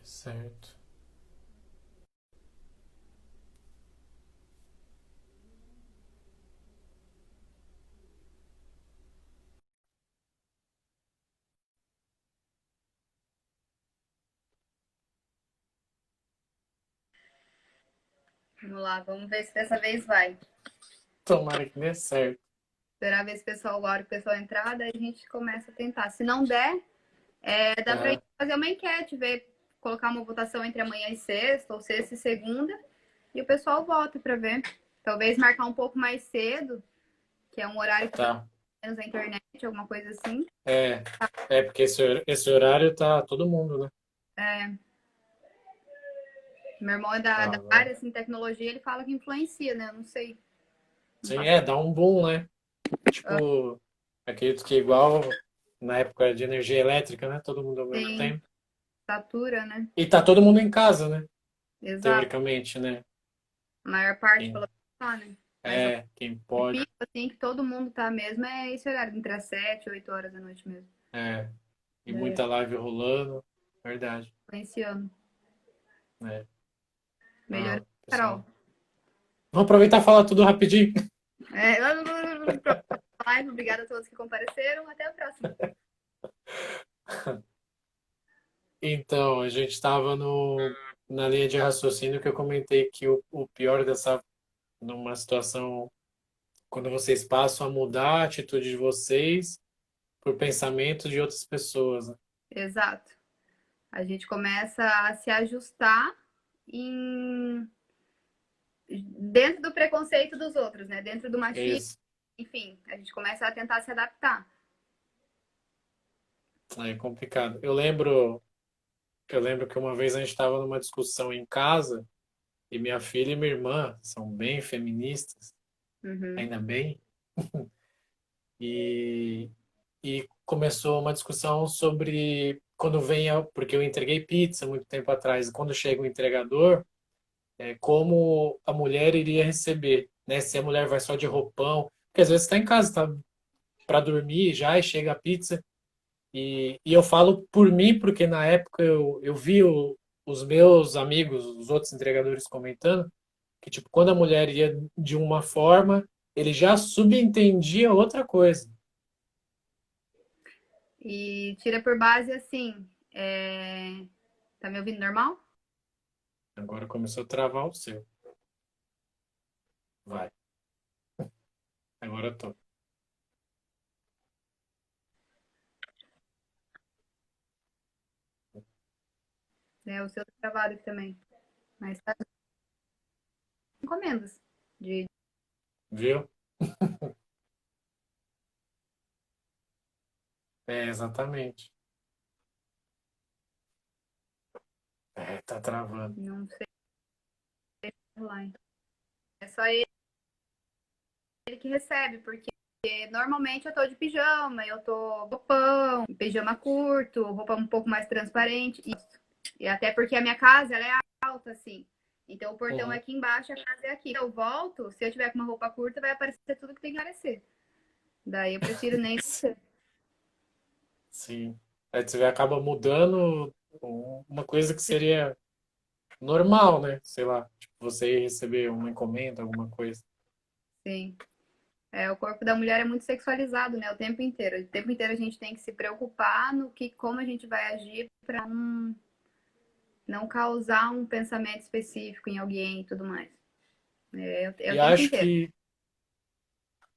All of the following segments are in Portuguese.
Certo. Vamos lá, vamos ver se dessa vez vai. Tomara que dê certo. Esperar ver se o pessoal, a hora que o pessoal entrar, daí a gente começa a tentar. Se não der, dá pra Aham. gente fazer uma enquete, ver, colocar uma votação entre amanhã e sexta, ou sexta e segunda, e o pessoal vota pra ver. Talvez marcar um pouco mais cedo, que é um horário que pelo Tá. menos a internet, alguma coisa assim. É, porque esse horário tá todo mundo, né? É, meu irmão é Tá, da área, assim, tecnologia, ele fala que influencia, né? Eu não sei. Não sim, faço. dá um boom, né? Tipo, acredito que igual na época de energia elétrica, né? Todo mundo ao mesmo Tem tempo. satura, né? E tá todo mundo em casa, né? Exato. Teoricamente, né? A maior parte, Quem, pelo menos, tá, né? Mas o quem de pode. pico, assim, que todo mundo tá mesmo, é esse horário, entre as 7 e 8 horas da noite mesmo. É, e É, muita live rolando. Verdade. influenciando. Né? Melhorou, Não, Carol. pessoal. Vamos aproveitar e falar tudo rapidinho. É, live, obrigada a todos que compareceram. Até a próxima. Então, a gente estava no na linha de raciocínio que eu comentei que o pior dessa, numa situação, quando vocês passam a mudar a atitude de vocês por pensamentos de outras pessoas, né? Exato. A gente começa a se ajustar em... dentro do preconceito dos outros, né? Dentro do machismo, Isso, enfim, a gente começa a tentar se adaptar. é complicado. Eu lembro que uma vez a gente estava numa discussão em casa e minha filha e minha irmã são bem feministas, Uhum. ainda bem, e, e começou uma discussão sobre quando vem, porque eu entreguei pizza muito tempo atrás, e quando chega o entregador, como a mulher iria receber, né? Se a mulher vai só de roupão, porque às vezes está em casa, tá para dormir já e chega a pizza. E eu falo por mim, porque na época eu vi os meus amigos, os outros entregadores comentando, que tipo, quando a mulher ia de uma forma, ele já subentendia outra coisa. E tira por base assim. Tá me ouvindo normal? Agora começou a travar o seu. Vai. Agora eu tô. O seu tá travado aqui também. Mas tá encomendas. De... Viu? É, exatamente. É, tá travando. Não sei lá. É só ele que recebe, porque normalmente eu tô de pijama, eu tô roupão, pijama curto, roupa um pouco mais transparente. E até porque a minha casa ela é alta, assim. Então o portão é Uhum. aqui embaixo, a casa é aqui. Eu volto, se eu tiver com uma roupa curta, vai aparecer tudo que tem que aparecer. Daí eu prefiro nem. Sim. Aí você acaba mudando uma coisa que seria normal, né? Sei lá, tipo, você ir receber uma encomenda, alguma coisa. Sim. O corpo da mulher é muito sexualizado, né? O tempo inteiro. O tempo inteiro a gente tem que se preocupar no que, como a gente vai agir para não causar um pensamento específico em alguém e tudo mais. É E o tempo acho inteiro. que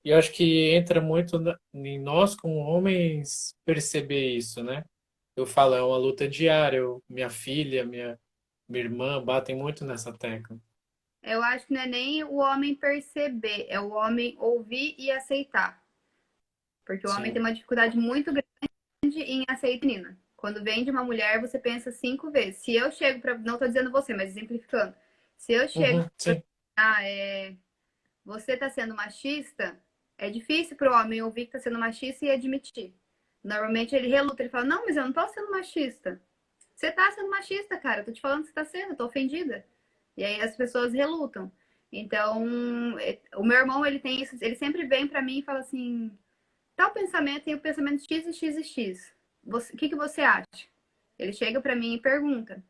e acho que entra muito em nós como homens perceber isso, né? Eu falo, é uma luta diária. Minha filha, minha irmã batem muito nessa tecla. Eu acho que não é nem o homem perceber, é o homem ouvir e aceitar. Porque o homem tem Sim. uma dificuldade muito grande em aceitar a menina. Quando vem de uma mulher, você pensa 5 vezes. Se eu chego para. Não estou dizendo você, mas exemplificando. Se eu chego Uhum, sim. ah, você está sendo machista, é difícil para o homem ouvir que está sendo machista e admitir. Normalmente ele reluta, ele fala: Não, mas eu não estou sendo machista. Você está sendo machista, cara. Eu tô te falando que você está sendo, eu tô ofendida. E aí as pessoas relutam. Então, o meu irmão, ele tem isso, ele sempre vem para mim e fala assim: tal pensamento tem o pensamento X e X e X. O que, que você acha? Ele chega para mim e pergunta.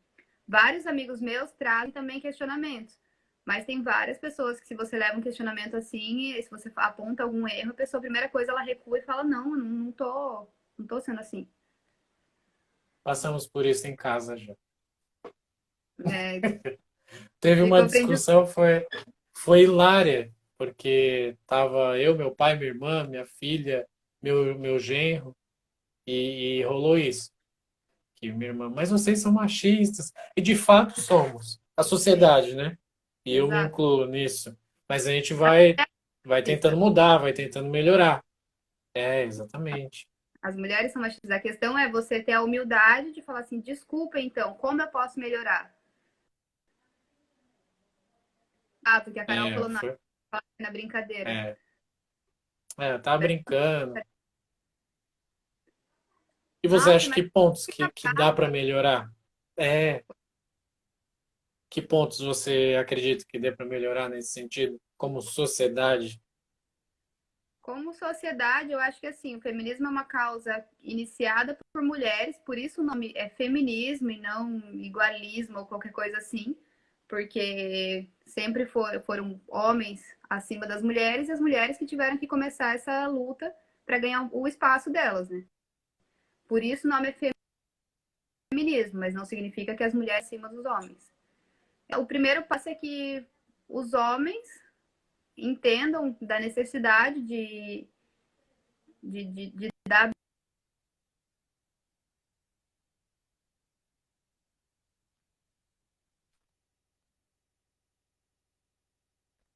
Vários amigos meus trazem também questionamentos. Mas tem várias pessoas que, se você leva um questionamento assim, e se você aponta algum erro, a pessoa, a primeira coisa, ela recua e fala: Não, eu não tô sendo assim. Passamos por isso em casa já. É, Teve e que uma eu aprendi. discussão, foi hilária, porque tava eu, meu pai, minha irmã, minha filha, meu genro, e rolou isso. Que minha irmã, mas vocês são machistas. E de fato somos. A Sim, sociedade, né? E eu me exato. incluo nisso. Mas a gente vai tentando Machista. mudar, vai tentando melhorar. É, exatamente. As mulheres são machistas. A questão é você ter a humildade de falar assim: desculpa, então, como eu posso melhorar? Ah, porque a Carol É, falou na brincadeira. é, tá brincando. E você Nossa, acha mas que pontos que dá para melhorar? É, que pontos você acredita que dê para melhorar nesse sentido, como sociedade? como sociedade, eu acho que assim, o feminismo é uma causa iniciada por mulheres, por isso o nome é feminismo e não igualismo ou qualquer coisa assim, porque sempre foram homens acima das mulheres e as mulheres que tiveram que começar essa luta para ganhar o espaço delas, né? Por isso o nome é feminismo, mas não significa que as mulheres acima dos homens. O primeiro passo é que os homens entendam da necessidade de dar.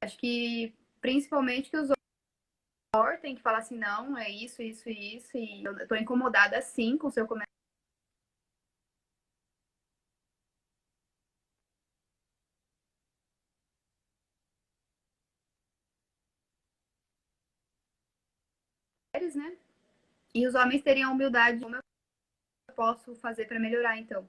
Acho que principalmente que os homens têm que falar assim, não, é isso, isso e isso, e eu tô incomodada sim com o seu comentário, né? E os homens teriam a humildade, como eu posso fazer para melhorar, então.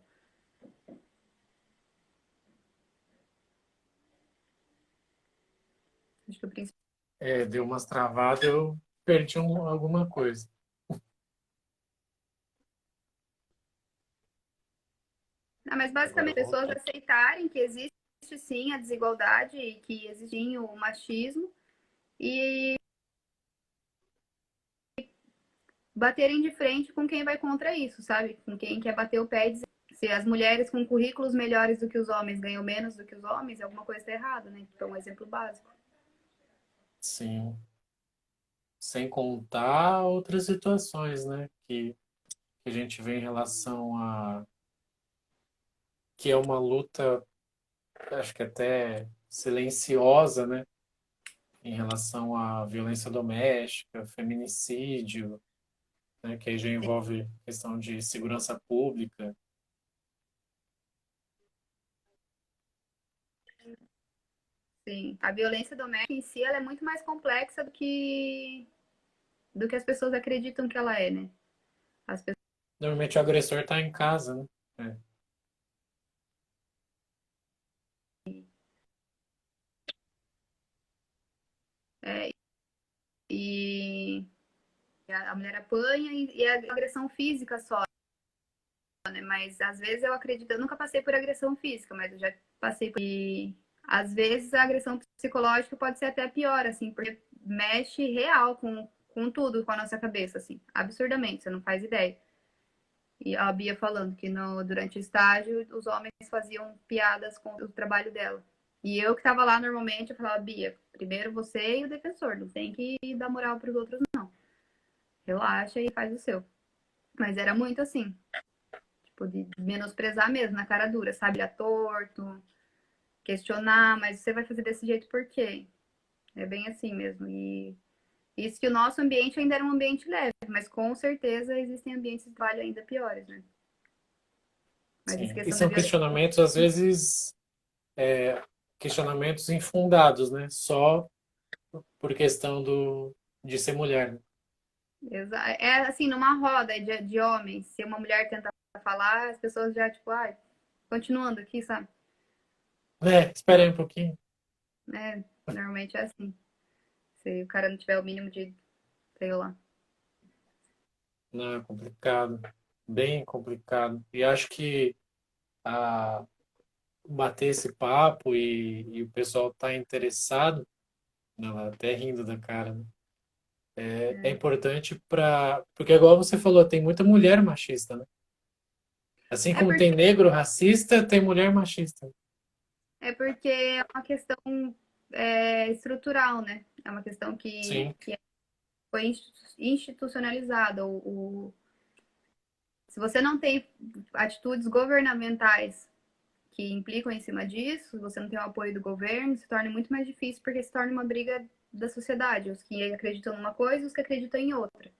Acho que o principal. É, deu umas travadas, eu perdi alguma coisa. Não, mas Agora basicamente, pessoas voltou. aceitarem que existe sim a desigualdade e que existe sim o machismo e baterem de frente com quem vai contra isso, sabe? Com quem quer bater o pé e dizer se as mulheres com currículos melhores do que os homens ganham menos do que os homens, alguma coisa está errada, né? Então, um exemplo básico. Sim. Sem contar outras situações, né? Que a gente vê em relação a que é uma luta, acho que até silenciosa, né? Em relação à violência doméstica, feminicídio, né? Que aí já envolve questão de segurança pública. Sim, a violência doméstica em si ela é muito mais complexa do que as pessoas acreditam que ela é, né? As pessoas, Normalmente o agressor está em casa, né? É. é, e a mulher apanha e é agressão física só, né? Mas às vezes eu acredito, eu nunca passei por agressão física, mas eu já passei por. E às vezes a agressão psicológica pode ser até pior, assim, porque mexe real com tudo, com a nossa cabeça, assim, absurdamente, você não faz ideia. E a Bia falando que durante o estágio os homens faziam piadas com o trabalho dela. E eu que estava lá normalmente, eu falava, Bia, primeiro você e o defensor, não tem que dar moral para os outros, não. Relaxa e faz o seu. Mas era muito assim, tipo, de menosprezar mesmo, na cara dura, sabe? Olhar torto, questionar, mas você vai fazer desse jeito por quê? É bem assim mesmo. E isso que o nosso ambiente ainda era um ambiente leve, mas com certeza existem ambientes de trabalho ainda piores, né? Mas essa Sim. E questão da são violência. questionamentos, às vezes, questionamentos infundados, né? Só por questão de ser mulher, né? É assim, numa roda de homens, se uma mulher tenta falar, as pessoas já, tipo, ai, continuando aqui, sabe? É, espera aí Não, um pouquinho. né? Normalmente é assim. Se o cara não tiver o mínimo de, sei lá. Não, é complicado. Bem complicado. E acho que a, bater esse papo e o pessoal tá interessado, não, até rindo da cara, né? É importante para. Porque, igual você falou, tem muita mulher machista, né? Assim É como tem porque, negro racista, tem mulher machista. é porque é uma questão estrutural, né? É uma questão Sim, que foi institucionalizada. Se você não tem atitudes governamentais que implicam em cima disso, você não tem o apoio do governo, se torna muito mais difícil porque se torna uma briga da sociedade, os que acreditam numa coisa e os que acreditam em outra. Então,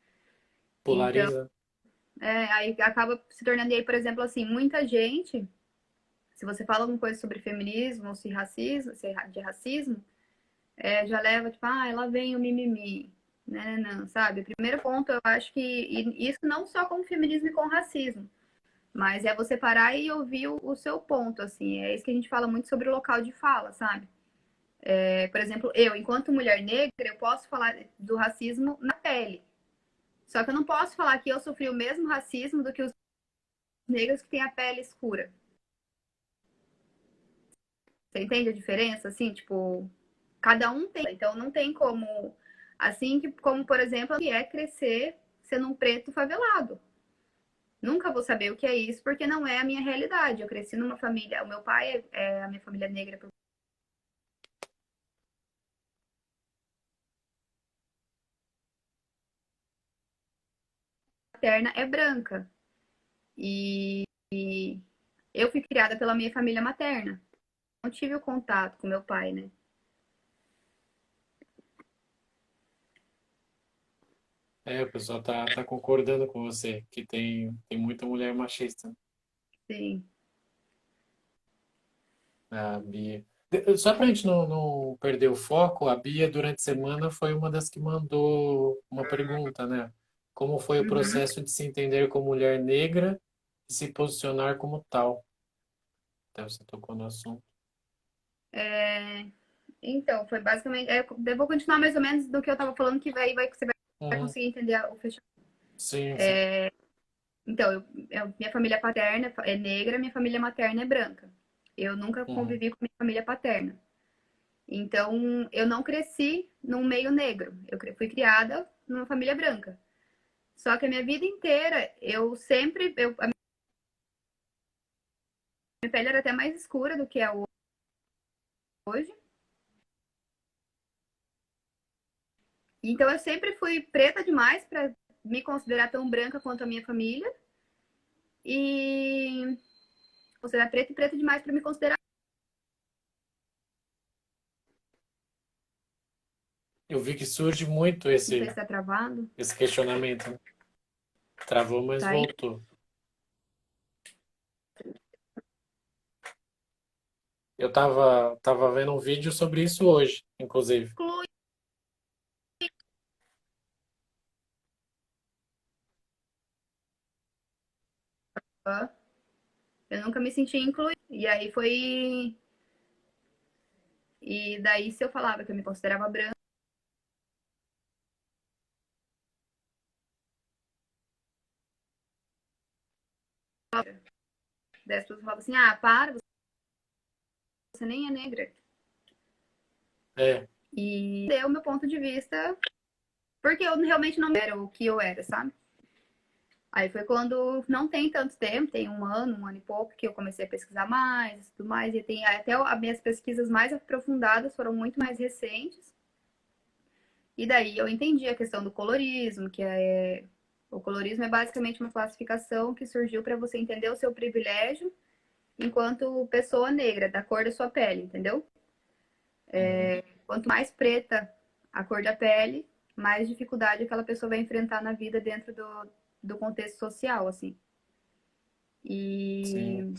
polariza. aí acaba se tornando, e aí, por exemplo, assim, muita gente, se você fala alguma coisa sobre feminismo ou se racismo, se é de racismo, já leva, tipo, lá vem o mimimi, né, não, sabe? O primeiro ponto, eu acho que, e isso não só com o feminismo e com o racismo, mas é você parar e ouvir o seu ponto, assim, é isso que a gente fala muito sobre o local de fala, sabe? Por exemplo, eu, enquanto mulher negra, eu posso falar do racismo na pele. Só que eu não posso falar que eu sofri o mesmo racismo do que os negros que têm a pele escura. Você entende a diferença? Assim, tipo, cada um tem. Então não tem como. Assim que, como, por exemplo, que é crescer sendo um preto favelado. Nunca vou saber o que é isso, porque não é a minha realidade. Eu cresci numa família. O meu pai a minha família negra paterna é branca. E eu fui criada pela minha família materna. Não tive o contato com meu pai, né? É, o pessoal tá concordando com você, que tem muita mulher machista. Sim. A Bia. Só pra gente não perder o foco, a Bia, durante a semana, foi uma das que mandou uma pergunta, né? Como foi o Uhum. processo de se entender como mulher negra e se posicionar como tal? Então, você tocou no assunto. Então, foi basicamente. Eu vou continuar mais ou menos do que eu tava falando, que você vai Uhum. conseguir entender o fechamento. Sim, sim. Então, minha família paterna é negra, minha família materna é branca. Eu nunca Uhum. convivi com minha família paterna. Então, eu não cresci num meio negro. Fui criada numa família branca. Só que a minha vida inteira, a minha pele era até mais escura do que é hoje. Então, eu sempre fui preta demais para me considerar tão branca quanto a minha família. E considerar preta e preta demais para me considerar. Eu vi que surge muito Não sei se tá travado. esse questionamento, né? Travou, mas Tá aí? voltou. Eu tava vendo um vídeo sobre isso hoje, inclusive. Inclui. Eu nunca me senti incluída. E aí foi. E daí, se eu falava que eu me considerava branca, 10 pessoas falavam assim: para, você nem é negra. É, E deu o meu ponto de vista, porque eu realmente não era o que eu era, sabe? Aí foi quando não tem tanto tempo, tem um ano e pouco, que eu comecei a pesquisar mais, tudo mais, e tem até as minhas pesquisas mais aprofundadas foram muito mais recentes. E daí eu entendi a questão do colorismo, o colorismo é basicamente uma classificação que surgiu para você entender o seu privilégio enquanto pessoa negra, da cor da sua pele, entendeu? uhum, Quanto mais preta a cor da pele, mais dificuldade aquela pessoa vai enfrentar na vida dentro do contexto social, assim. sim. E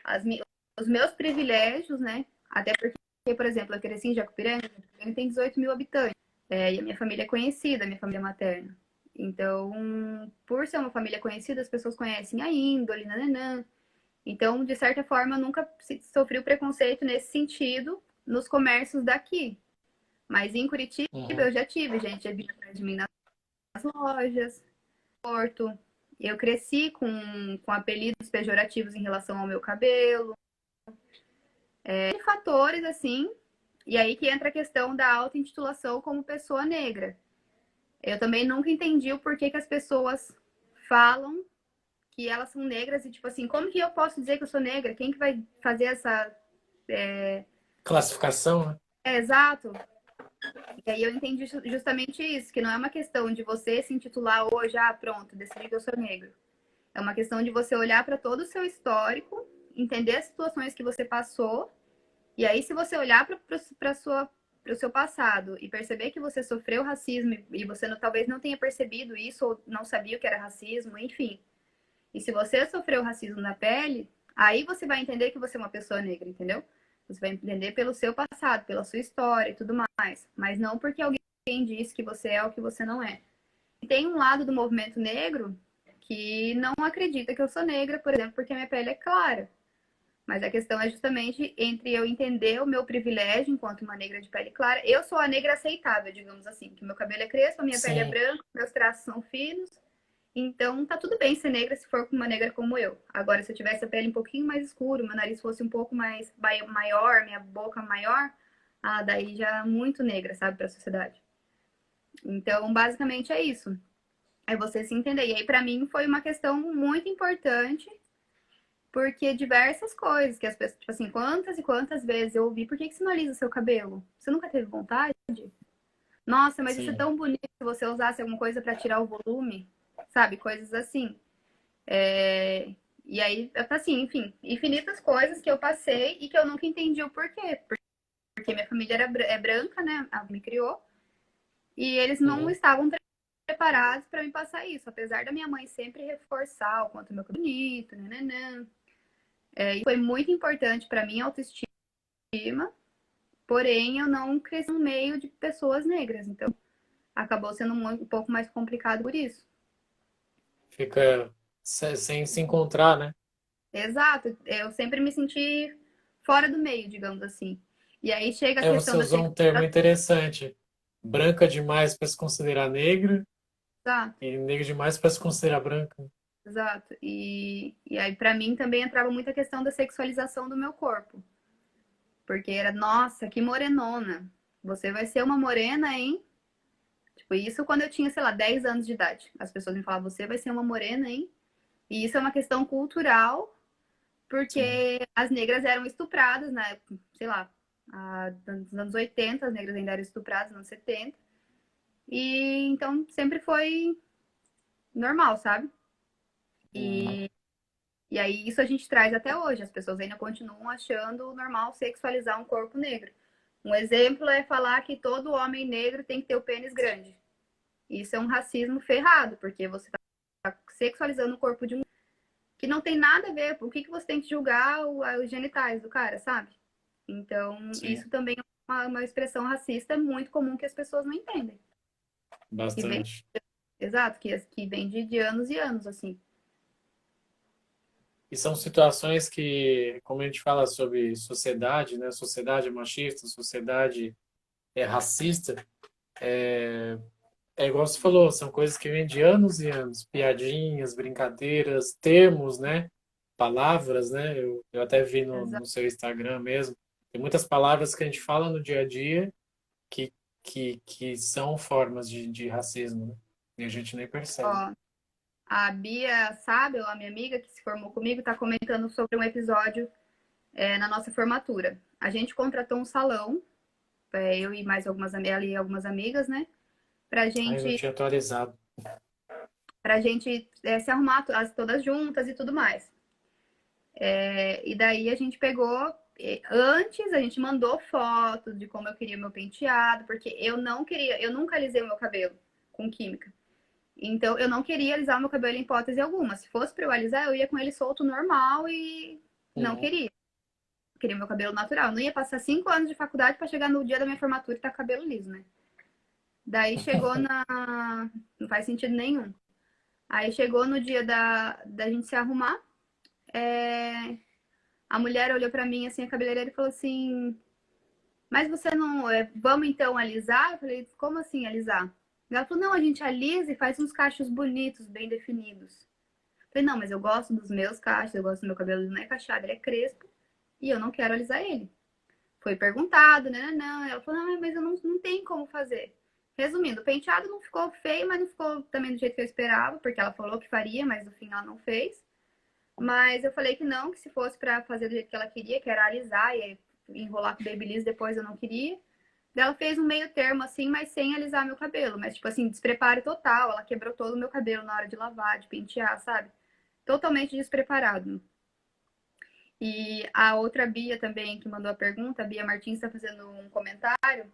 as, os meus privilégios, né? Até porque, por exemplo, eu cresci em Jacupiranga, Jacupiranga tem 18 mil habitantes. E a minha família é conhecida, a minha família materna. Então, por ser uma família conhecida, as pessoas conhecem a índole, nananã. Então, de certa forma, eu nunca sofri o preconceito nesse sentido nos comércios daqui. Mas em Curitiba Uhum. eu já tive, gente, já vi atrás de mim nas lojas, porto. Eu cresci com apelidos pejorativos em relação ao meu cabelo. Fatores, assim. E aí que entra a questão da auto-intitulação como pessoa negra. Eu também nunca entendi o porquê que as pessoas falam que elas são negras e, tipo assim, como que eu posso dizer que eu sou negra? Quem que vai fazer essa... Classificação, né? Exato. E aí eu entendi justamente isso, que não é uma questão de você se intitular hoje, ah, pronto, decidi que eu sou negro. É uma questão de você olhar para todo o seu histórico, entender as situações que você passou, e aí se você olhar para o seu passado e perceber que você sofreu racismo e você não, talvez não tenha percebido isso ou não sabia o que era racismo, enfim. E se você sofreu racismo na pele, aí você vai entender que você é uma pessoa negra, entendeu? Você vai entender pelo seu passado, pela sua história e tudo mais. Mas não porque alguém disse que você é o que você não é. E tem um lado do movimento negro que não acredita que eu sou negra, por exemplo, porque a minha pele é clara. Mas a questão é justamente entre eu entender o meu privilégio enquanto uma negra de pele clara. Eu sou a negra aceitável, digamos assim, que meu cabelo é crespo, a minha pele é Sim. branca, meus traços são finos. Então, tá tudo bem ser negra se for com uma negra como eu. Agora, se eu tivesse a pele um pouquinho mais escura, meu nariz fosse um pouco mais maior, minha boca maior, ah, daí já é muito negra, sabe, pra sociedade. Então, basicamente é isso. É você se entender. E aí, pra mim, foi uma questão muito importante, porque diversas coisas que as pessoas, tipo assim, quantas e quantas vezes eu ouvi, por que você não alisa seu cabelo? Você nunca teve vontade? Nossa, mas isso é Sim. tão bonito se você usasse alguma coisa pra tirar o volume, sabe? Coisas assim. É, e aí, assim, enfim, infinitas coisas que eu passei e que eu nunca entendi o porquê. Porque minha família é branca, né? Ela me criou. E eles não Uhum. estavam preparados para me passar isso. Apesar da minha mãe sempre reforçar o quanto meu cabelo é bonito, nananã. E foi muito importante para mim a autoestima. Porém, eu não cresci no meio de pessoas negras. Então, acabou sendo um pouco mais complicado por isso. Fica sem se encontrar, né? Exato. Eu sempre me senti fora do meio, digamos assim. E aí chega a É, você questão da usou um termo sexualização. interessante. Branca demais para se considerar negra Exato, e negra demais para se considerar branca. exato. E aí, pra mim, também entrava muito a questão da sexualização do meu corpo. Porque era, nossa, que morenona. Você vai ser uma morena, hein? Tipo, isso quando eu tinha, sei lá, 10 anos de idade. As pessoas me falavam, você vai ser uma morena, hein? E isso é uma questão cultural, Sim. porque as negras eram estupradas na época, sei lá, nos anos 80, as negras ainda eram estupradas, nos anos 70. E então sempre foi normal, sabe? Uhum. E aí isso a gente traz até hoje. As pessoas ainda continuam achando normal sexualizar um corpo negro. Um exemplo é falar que todo homem negro tem que ter o pênis grande. Isso é um racismo ferrado, porque você está sexualizando o corpo de um que não tem nada a ver. O que você tem que julgar os genitais do cara, sabe? Então, Sim, isso também é uma expressão racista muito comum que as pessoas não entendem. Que vem, bastante. exato, que vem de anos e anos, assim. E são situações que, como a gente fala sobre sociedade, né? Sociedade machista, sociedade racista, é igual você falou, são coisas que vêm de anos e anos, piadinhas, brincadeiras, termos, né? Palavras, né? Eu até vi no seu Instagram mesmo. Tem muitas palavras que a gente fala no dia a dia que, que são formas de racismo, né? E a gente nem percebe. Ó, a Bia Sábio, a minha amiga que se formou comigo, está comentando sobre um episódio na nossa formatura. A gente contratou um salão, eu e mais ela e algumas amigas, né? Pra Aí não gente, tinha atualizado. pra gente se arrumar todas juntas e tudo mais. E daí a gente pegou. Antes a gente mandou fotos de como eu queria meu penteado, porque eu não queria, eu nunca alisei o meu cabelo com química. Então eu não queria alisar o meu cabelo em hipótese alguma. Se fosse pra eu alisar, eu ia com ele solto normal e não Uhum. queria. Eu queria meu cabelo natural. Eu não ia passar 5 anos de faculdade para chegar no dia da minha formatura e estar com cabelo liso, né? Daí chegou na. Não faz sentido nenhum. Aí chegou no dia da gente se arrumar. é, A mulher olhou pra mim, assim, a cabeleireira, e falou assim: Mas você não. Vamos então alisar? Eu falei: Como assim alisar? Ela falou: Não, a gente alisa e faz uns cachos bonitos, bem definidos. Falei, não, mas eu gosto dos meus cachos, eu gosto do meu cabelo não é cacheado, ele é crespo e eu não quero alisar ele. Foi perguntado, né? Não, ela falou, não, mas eu não tenho como fazer. Resumindo, o penteado não ficou feio, mas não ficou também do jeito que eu esperava, porque ela falou que faria, mas no fim ela não fez. Mas eu falei que não, que se fosse pra fazer do jeito que ela queria, que era alisar e enrolar com babyliss depois eu não queria. Ela fez um meio termo assim, mas sem alisar meu cabelo. Mas, tipo assim, despreparo total. Ela quebrou todo o meu cabelo na hora de lavar, de pentear, sabe? Totalmente despreparado. E a outra Bia também, que mandou a pergunta, a Bia Martins está fazendo um comentário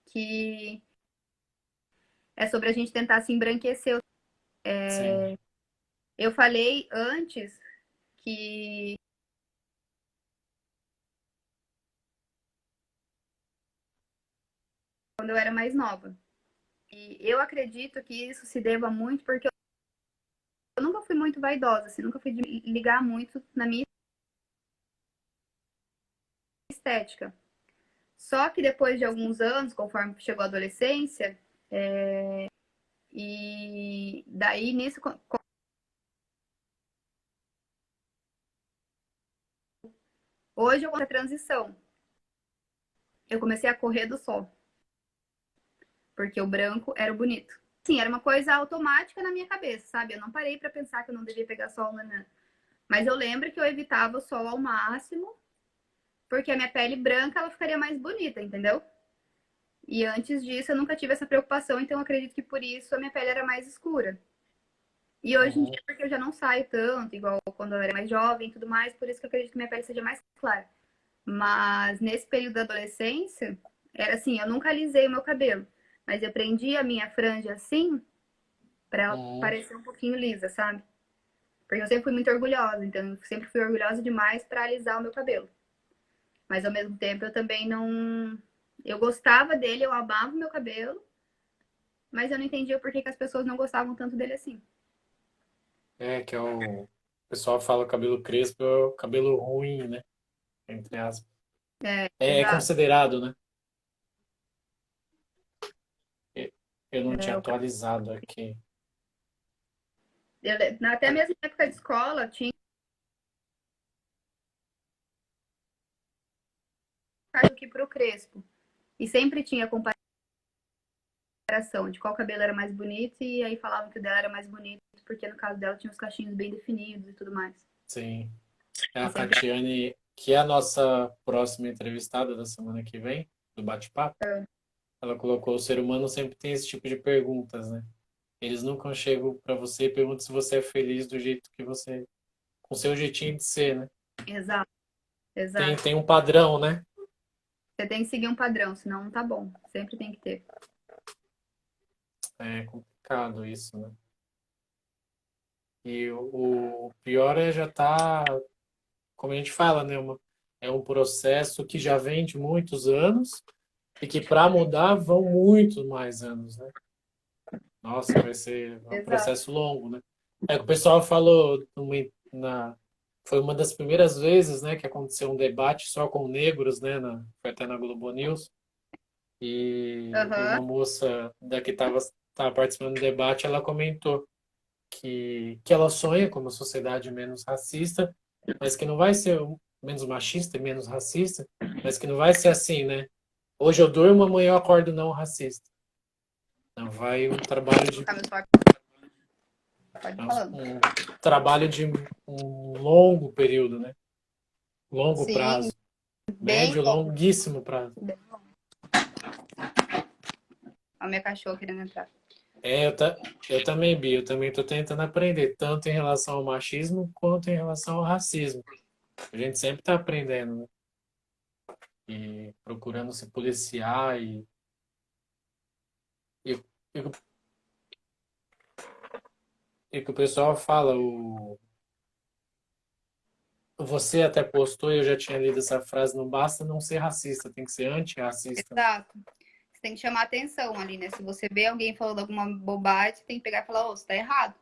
que é sobre a gente tentar se embranquecer. Sim. Eu falei antes que quando eu era mais nova. E eu acredito que isso se deva muito porque eu nunca fui muito vaidosa, assim, nunca fui de ligar muito na minha estética. Só que depois de alguns anos, conforme chegou a adolescência, e daí nisso, hoje eu a transição. Eu comecei a correr do sol, porque o branco era o bonito. Sim, era uma coisa automática na minha cabeça, sabe? Eu não parei para pensar que eu não devia pegar sol, né? Mas eu lembro que eu evitava o sol ao máximo, porque a minha pele branca ela ficaria mais bonita, entendeu? E antes disso eu nunca tive essa preocupação, então eu acredito que por isso a minha pele era mais escura. E hoje em Uhum. dia, porque eu já não saio tanto, igual quando eu era mais jovem e tudo mais, por isso que eu acredito que minha pele seja mais clara. Mas nesse período da adolescência, era assim, eu nunca alisei o meu cabelo, mas eu prendi a minha franja assim pra ela Uhum. parecer um pouquinho lisa, sabe? Porque eu sempre fui muito orgulhosa, então eu sempre fui orgulhosa demais pra alisar o meu cabelo. Mas ao mesmo tempo eu também não. Eu gostava dele, eu amava o meu cabelo, mas eu não entendia por que que as pessoas não gostavam tanto dele assim. É que é o pessoal fala cabelo crespo é o cabelo ruim, né? Entre aspas. É, É exato. considerado, né? E- Eu não tinha É, atualizado aqui. até mesmo na época de escola, tinha aqui pro crespo. E sempre tinha comparação de qual cabelo era mais bonito, e aí falavam que o dela era mais bonito, porque no caso dela tinha os cachinhos bem definidos e tudo mais. Sim. É E a sempre. Catiane, que é a nossa próxima entrevistada da semana que vem, do bate-papo. Ela colocou: o ser humano sempre tem esse tipo de perguntas, né? Eles nunca chegam para você e perguntam se você é feliz do jeito que você, com o seu jeitinho de ser, né? Exato, Tem, exato. tem um padrão, né? Você tem que seguir um padrão, senão não tá bom. Sempre tem que ter. É complicado isso, né? E o pior é já tá, como a gente fala, né? É um processo que já vem de muitos anos e que para mudar vão muitos mais anos, né? Nossa, vai ser um Exato. processo longo, né? É que o pessoal falou foi uma das primeiras vezes, né, que aconteceu um debate só com negros, né, foi até na Globo News, e Aham. uma moça da que estava participando do debate, ela comentou que ela sonha com uma sociedade menos racista, mas que não vai ser menos machista e menos racista, mas que não vai ser assim, né? Hoje eu durmo, amanhã eu acordo não racista. Não, vai um trabalho Vou de colocar meus fotos. Pode ir falando. um trabalho de um longo período, né? Longo Sim, prazo, bem médio, longo. longuíssimo prazo. Bem longo. A minha cachorra querendo entrar. É, eu também, Bia, eu também estou tentando aprender, tanto em relação ao machismo quanto em relação ao racismo. A gente sempre está aprendendo, né? E procurando se policiar e, e, e que o pessoal fala, você até postou e eu já tinha lido essa frase, não basta não ser racista, tem que ser antirracista. Exato. Você tem que chamar atenção ali, né? Se você vê alguém falando alguma bobagem, você tem que pegar e falar, ô, você tá errado.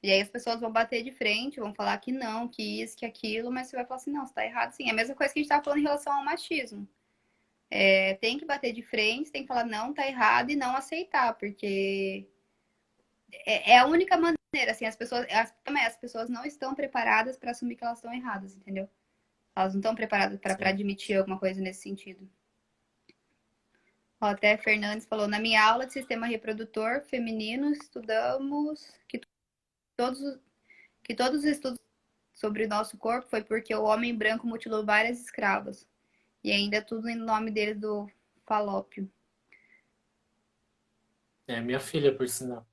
E aí as pessoas vão bater de frente, vão falar que não, que isso, que aquilo, mas você vai falar assim, não, você tá errado sim. É a mesma coisa que a gente tava falando em relação ao machismo. É, tem que bater de frente, tem que falar não, tá errado e não aceitar, porque é a única maneira assim, também as pessoas não estão preparadas para assumir que elas estão erradas, entendeu? Elas não estão preparadas para Sim. admitir alguma coisa nesse sentido. Ó, até Fernandes falou, na minha aula de sistema reprodutor feminino, estudamos todos, que todos os estudos sobre o nosso corpo foi porque o homem branco mutilou várias escravas. E ainda tudo em nome dele do falópio. É minha filha, por sinal.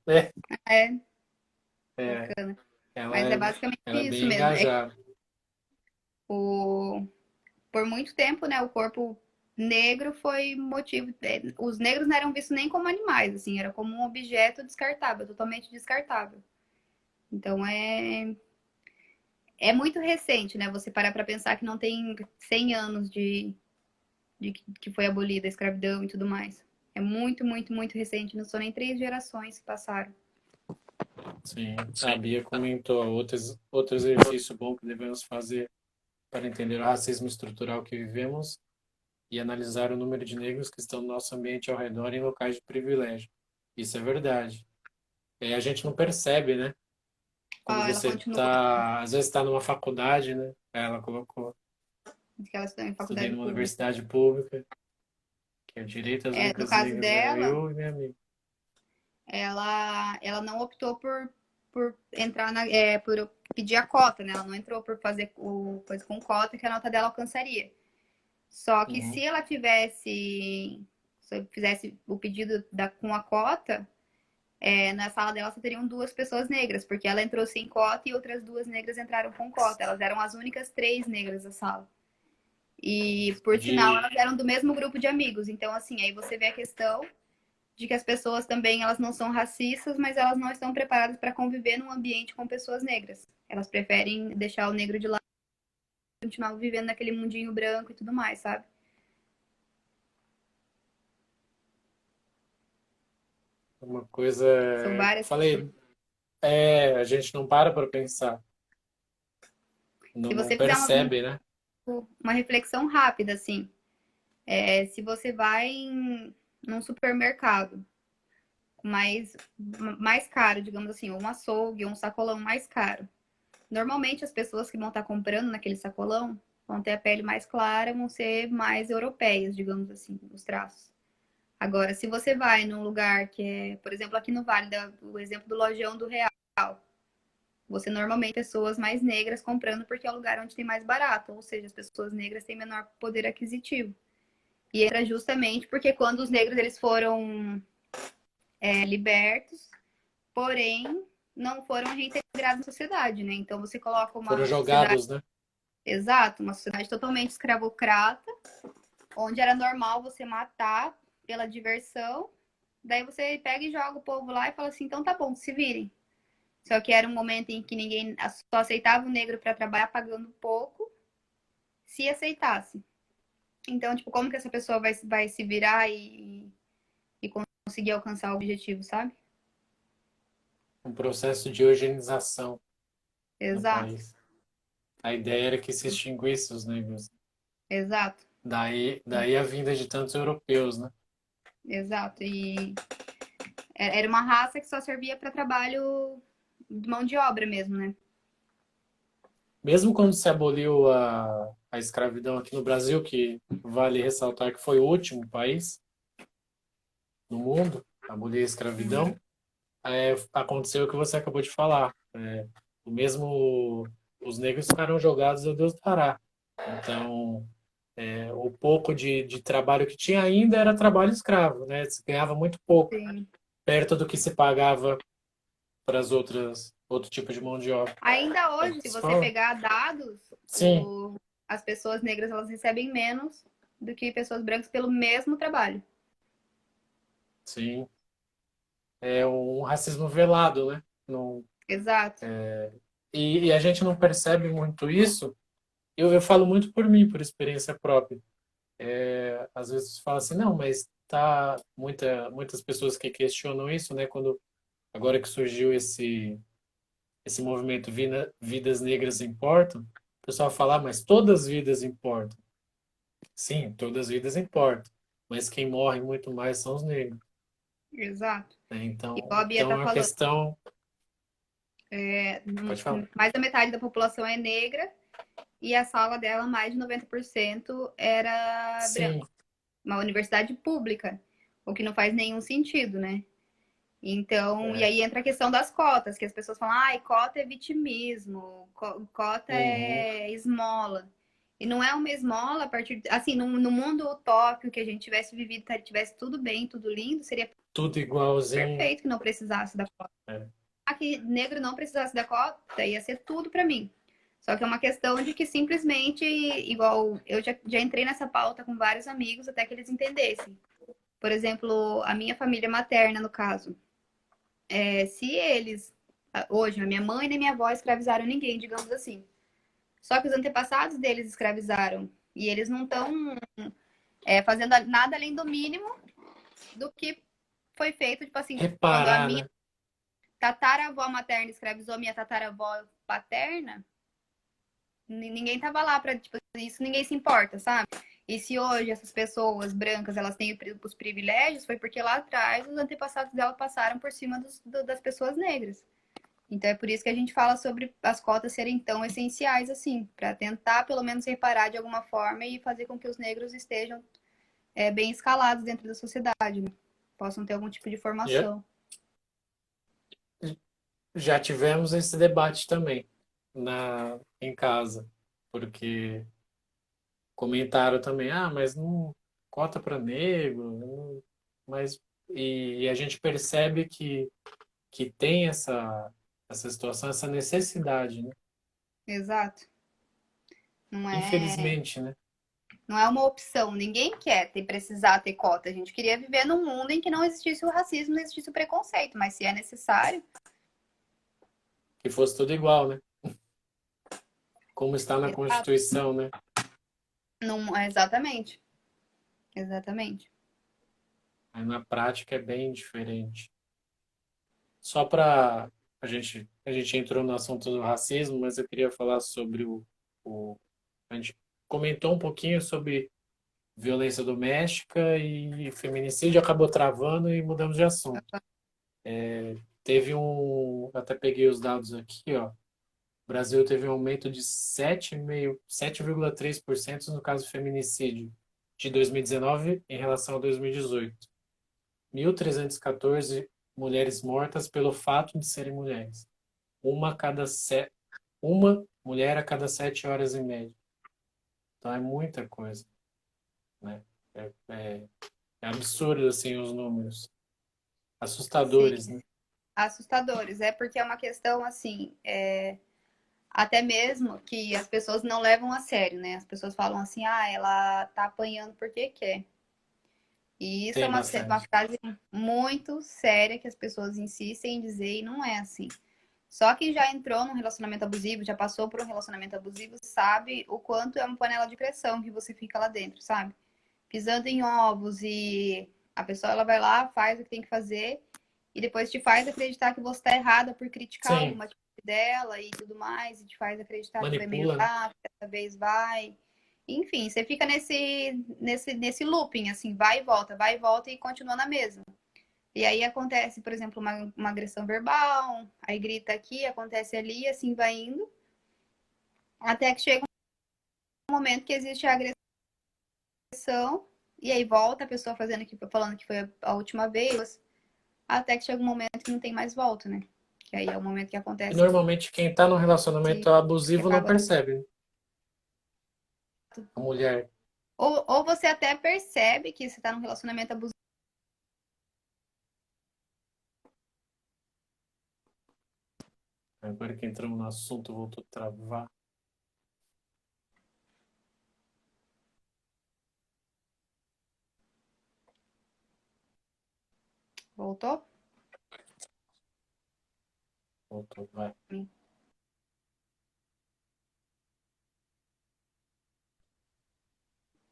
É, É, bacana. ela Mas é é, basicamente ela é isso bem mesmo. engajada. O, por muito tempo, né, o corpo negro foi motivo. Os negros não eram vistos nem como animais, assim, era como um objeto descartável, totalmente descartável. Então é muito recente, né? Você parar para pensar que não tem 100 anos de que foi abolida a escravidão e tudo mais. É muito, muito, muito recente. Não são nem 3 gerações que passaram. Sim. A Bia comentou outro exercício bom que devemos fazer para entender o racismo estrutural que vivemos e analisar o número de negros que estão no nosso ambiente ao redor em locais de privilégio. Isso é verdade. A gente não percebe, né? Quando Ah, ela você continua tá, às vezes está numa faculdade, né? Ela colocou, que elas estão em estudei faculdade numa pública. universidade pública, que é direito às No letras caso negras, era dela, eu e minha amiga. ela não optou por entrar por pedir a cota, né? Ela não entrou por fazer o coisa com cota que a nota dela alcançaria. Só que Uhum. se eu fizesse o pedido com a cota, na sala dela só teriam 2 pessoas negras, porque ela entrou sem cota e outras 2 negras entraram com cota. Elas eram as únicas 3 negras da sala. E, por sinal, De, elas eram do mesmo grupo de amigos. Então, assim, aí você vê a questão de que as pessoas também elas não são racistas, mas elas não estão preparadas para conviver num ambiente com pessoas negras. Elas preferem deixar o negro de lado e continuar vivendo naquele mundinho branco e tudo mais, sabe? uma coisa São que eu várias questões. falei, a gente não para pensar, Se não você fizer percebe, né? uma reflexão rápida, assim, se você vai num supermercado mais caro, digamos assim, ou um açougue, ou um sacolão mais caro. Normalmente as pessoas que vão estar comprando naquele sacolão vão ter a pele mais clara, vão ser mais europeias, digamos assim, os traços. Agora, se você vai num lugar que é, por exemplo, aqui no Vale, o exemplo do Lojão do Real, você normalmente pessoas mais negras comprando porque é o lugar onde tem mais barato, ou seja, as pessoas negras têm menor poder aquisitivo. E era justamente porque quando os negros eles foram libertos, porém não foram reintegrados na sociedade, né? Então você coloca Foram uma sociedade, jogados, né? exato, uma sociedade totalmente escravocrata, onde era normal você matar pela diversão. Daí você pega e joga o povo lá e fala assim, então tá bom, se virem. Só que era um momento em que ninguém só aceitava o negro para trabalhar pagando pouco, se aceitasse. Então, tipo, como que essa pessoa vai se virar e conseguir alcançar o objetivo, sabe? Um processo de eugenização no Exato, país. A ideia era que se extinguisse os negros. exato, Daí a vinda de tantos europeus, né? exato. E era uma raça que só servia para trabalho de mão de obra mesmo, né? Mesmo quando se aboliu a escravidão aqui no Brasil, que vale ressaltar que foi o último país no mundo a abolir a escravidão, aconteceu o que você acabou de falar. O mesmo, os negros ficaram jogados a Deus dará. Então, o pouco de trabalho que tinha ainda era trabalho escravo, né? Se ganhava muito pouco, Sim. perto do que se pagava para as outro tipo de mão de obra. Ainda É o hoje, que se se você fala? pegar dados, Sim, as pessoas negras elas recebem menos do que pessoas brancas pelo mesmo trabalho. sim. É um racismo velado, né? Não, Exato. e a gente não percebe muito isso. Eu falo muito por mim, por experiência própria. Às vezes fala assim, não, mas tá muitas pessoas que questionam isso, né? Quando agora que surgiu esse movimento Vidas Negras Importam, o pessoal fala, mas todas as vidas importam. Sim, todas as vidas importam, mas quem morre muito mais são os negros, Exato. né? Igual a Bia Então tá é uma falando. questão. Pode falar. Mais da metade da população é negra e a sala dela, mais de 90% era branca. Sim, Uma universidade pública, o que não faz nenhum sentido, né? Então, e é. aí entra a questão das cotas, que as pessoas falam, ai, cota é vitimismo, cota Uhum. é esmola. E não é uma esmola a partir, assim, no mundo utópico que a gente tivesse vivido, tivesse tudo bem, tudo lindo, seria Tudo igualzinho. perfeito que não precisasse da cota. É. Que negro não precisasse da cota, ia ser tudo para mim. Só que é uma questão de que simplesmente, igual eu já entrei nessa pauta com vários amigos até que eles entendessem. Por exemplo, a minha família materna, no caso. Se eles, hoje, a minha mãe nem minha avó escravizaram ninguém, digamos assim. Só que os antepassados deles escravizaram. E eles não estão fazendo nada além do mínimo do que foi feito, tipo assim, quando a Reparar, minha né? tataravó materna escravizou a minha tataravó paterna, ninguém tava lá pra, tipo, isso ninguém se importa, sabe? E se hoje essas pessoas brancas elas têm os privilégios, foi porque lá atrás os antepassados dela passaram por cima das pessoas negras. Então é por isso que a gente fala sobre as cotas serem tão essenciais assim, para tentar pelo menos reparar de alguma forma e fazer com que os negros estejam bem escalados dentro da sociedade, né? Possam ter algum tipo de Já, formação. já tivemos esse debate também em casa, porque comentaram também, ah, mas não cota para negro, mas e a gente percebe que tem essa situação, essa necessidade, né? Exato. Não é, Infelizmente, né? não é uma opção. Ninguém quer precisar ter cota. A gente queria viver num mundo em que não existisse o racismo, não existisse o preconceito. Mas se é necessário, Que fosse tudo igual, né? Como está na Constituição, né? não, exatamente. Exatamente. Aí na prática é bem diferente. Só para a gente entrou no assunto do racismo, mas eu queria falar sobre a gente comentou um pouquinho sobre violência doméstica e feminicídio, acabou travando e mudamos de assunto. Teve até peguei os dados aqui, ó. O Brasil teve um aumento de 7,3% no caso de feminicídio de 2019 em relação a 2018. 1.314 mulheres mortas pelo fato de serem mulheres. Uma mulher a cada 7 horas em média. Então é muita coisa, né? É absurdo assim os números, Sim, assustadores, né? assustadores. É porque é uma questão assim, até mesmo que as pessoas não levam a sério, né? As pessoas falam assim, ah, ela tá apanhando porque quer. E isso é Tem uma bastante. frase muito séria que as pessoas insistem em dizer e não é assim. Só quem já entrou num relacionamento abusivo, já passou por um relacionamento abusivo, sabe o quanto é uma panela de pressão que você fica lá dentro, sabe? Pisando em ovos e a pessoa ela vai lá, faz o que tem que fazer e depois te faz acreditar que você está errada por criticar Sim, alguma atitude dela e tudo mais, e te faz acreditar que vai manipula, né? melhorar, que dessa vez vai. Enfim, você fica nesse looping, assim, vai e volta e continua na mesma. E aí acontece, por exemplo, uma agressão verbal, aí grita aqui, acontece ali, assim vai indo, até que chega um momento que existe a agressão, e aí volta a pessoa falando que foi a última vez, até que chega um momento que não tem mais volta, né? Que aí é o momento que E acontece normalmente quem está num relacionamento que abusivo não acaba dando. percebe, né? A mulher. Ou você até percebe que você tá num relacionamento abusivo. Agora que entramos no assunto, voltou a travar. Voltou? Voltou, vai.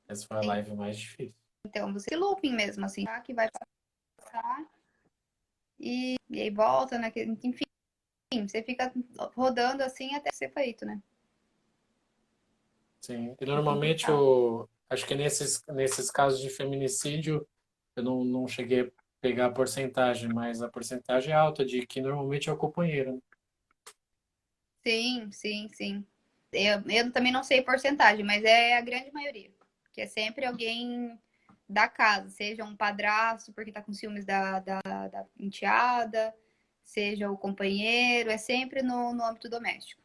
Essa foi a live mais difícil. Então, você looping mesmo, assim, tá? Que vai passar e aí volta, né? Enfim, você fica rodando assim até ser feito, né? Sim. E É normalmente complicado. acho que nesses casos de feminicídio, eu não cheguei a pegar a porcentagem, mas a porcentagem é alta de que normalmente é o companheiro, né? Sim, sim, sim. Eu também não sei porcentagem, mas é a grande maioria. Que é sempre alguém da casa, seja um padrasto porque tá com ciúmes da enteada, seja o companheiro, é sempre no âmbito doméstico.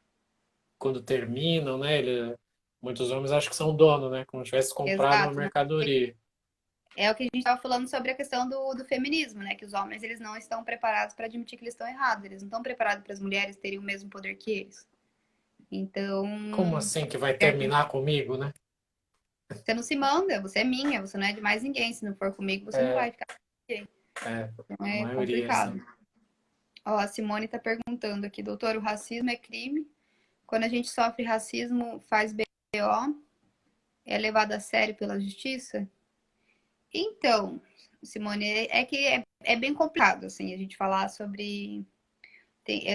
Quando terminam, né? Muitos homens acham que são dono, né? Como se tivesse comprado uma Exato. mercadoria. É o que a gente estava falando sobre a questão do feminismo, né? Que os homens eles não estão preparados para admitir que eles estão errados, eles não estão preparados para as mulheres terem o mesmo poder que eles. Então, Como assim que vai certo? terminar comigo, né? Você não se manda, você é minha, você não é de mais ninguém. Se não for comigo, você não É, vai ficar com ninguém. é, Então a é maioria, complicado. assim. Ó, a Simone está perguntando aqui, doutor, o racismo é crime? Quando a gente sofre racismo, faz BO? É levado a sério pela justiça? Então, Simone, é que é bem complicado, assim, a gente falar sobre.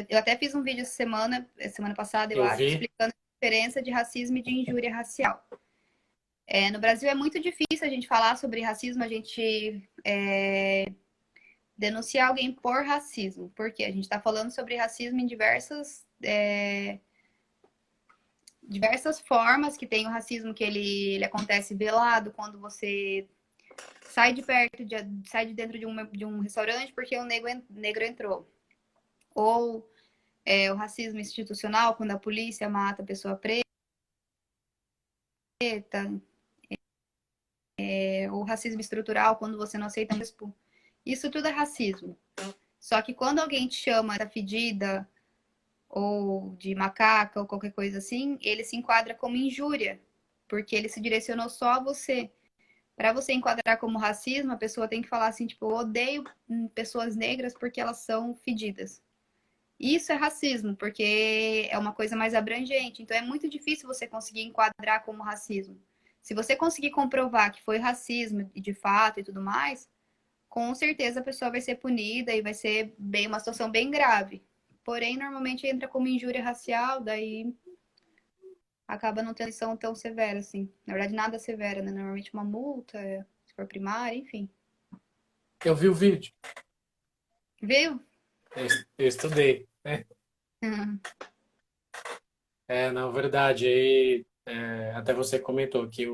Eu até fiz um vídeo essa semana passada, eu Eu acho, vi, explicando a diferença de racismo e de injúria racial. No Brasil é muito difícil a gente falar sobre racismo, a gente denunciar alguém por racismo, porque a gente está falando sobre racismo em diversas formas, que tem o racismo que ele acontece velado, quando você sai de perto, sai de dentro de um restaurante porque o negro entrou. Ou o racismo institucional, quando a polícia mata a pessoa preta. O racismo estrutural, quando você não aceita mesmo. Isso tudo é racismo. Só que quando alguém te chama da fedida ou de macaca ou qualquer coisa assim, ele se enquadra como injúria, porque ele se direcionou só a você. Para você enquadrar como racismo, a pessoa tem que falar assim, tipo, eu odeio pessoas negras porque elas são fedidas. Isso é racismo, porque é uma coisa mais abrangente. Então é muito difícil você conseguir enquadrar como racismo. Se você conseguir comprovar que foi racismo de fato e tudo mais, com certeza a pessoa vai ser punida e vai ser bem uma situação bem grave. Porém, normalmente entra como injúria racial, daí acaba não tendo lição tão severa assim. Na verdade, nada severa, né? Normalmente uma multa, se for primária, enfim. eu vi o vídeo. Viu? Eu estudei, né? Na verdade, aí até você comentou que